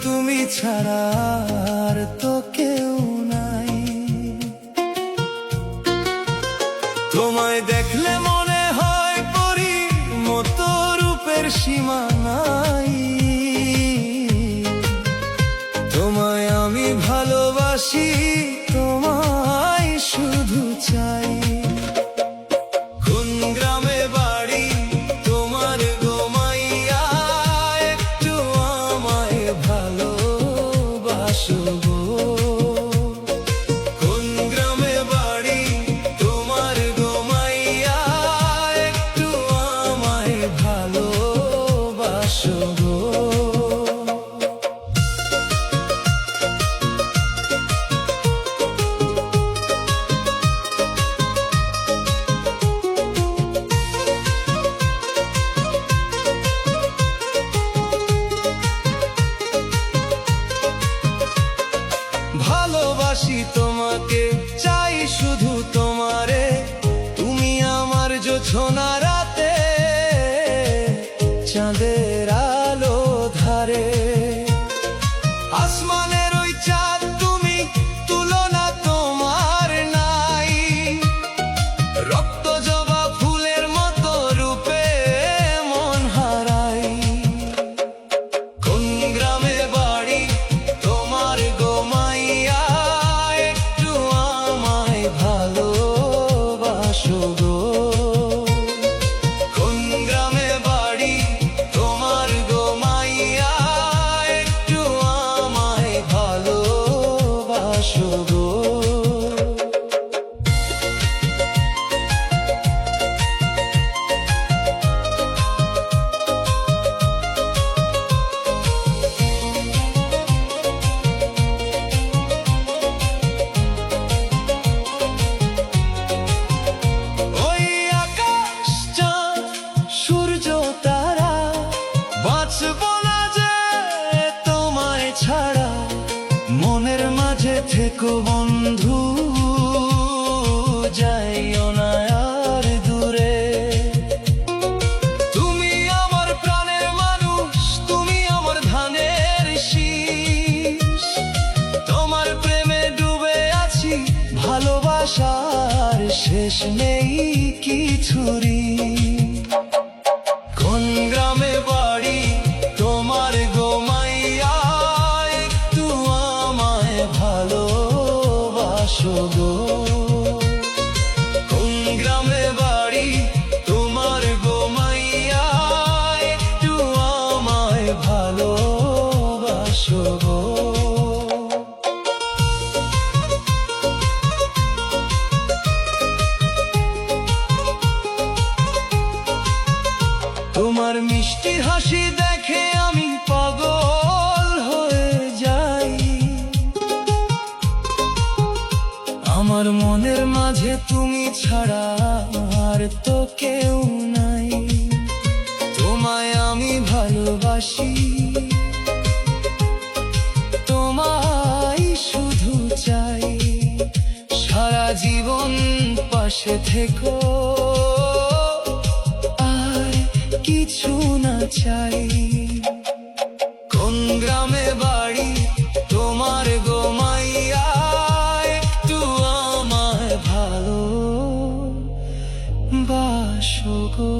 তুমি ছাড়া আর তো কেউ নাই। তোমায় দেখলে মনে হয় পরীর মতো রূপের সীমা নাই। তোমায় আমি ভালোবাসি, তোমায় শুধু চাই। কোন গ্রামে বাড়ি তোমার গো মাইয়া, একটু আমায় ভালোবাসো গো। কোন গ্রামে বাড়ি তোমার গো মাইয়া, একটু আমায় ভালোবাসো গো। ভালোবাসি তোমাকে, চাই শুধু তোমারে, তুমি আমার জোছনা রাতে, চাঁদের আলো ধারে। আসমানের ওই চাঁদ তুমি, তুলনা তোমার নাই। রক্ত জবা ফুলের মতো রূপে মন হারাই। কোন গ্রামে বাড়ি তোমার গো মাইয়া, একটু আমায় ভালোবাসো গো। কোন গ্রামে বাড়ি তোমার গো মাইয়া, একটু আমায় ভালোবাসো গো। বাঁচবো না যে তোমায় ছাড়া, মনের মাঝে থেকো বন্ধু, যাইও না আর দূরে। তুমি আমার প্রাণের মানুষ, তুমি আমার ধানের শীষ। তোমার প্রেমে ডুবে আছি, ভালোবাসার শেষ নেই কিছুরই। কোন গ্রামে বাড়ি তোমার গো মাইয়া, একটু আমায় ভালোবাসো গো। কোন গ্রামে বাড়ি তোমার গো মাইয়া, একটু আমায় ভালোবাসো গো। তোমার মিষ্টি হাসি দেখে আমি পাগল হয়ে যাই। আমার মনের মাঝে তুমি ছাড়া আর তো কেউ নাই। তোমায় আমি ভালোবাসি, তোমায় শুধু চাই। সারা জীবন পাশে থেকো, কিছু না চাই। কোন গ্রামে বাড়ি তোমার গো মাইয়া, একটু আমায় ভালোবাসো গো।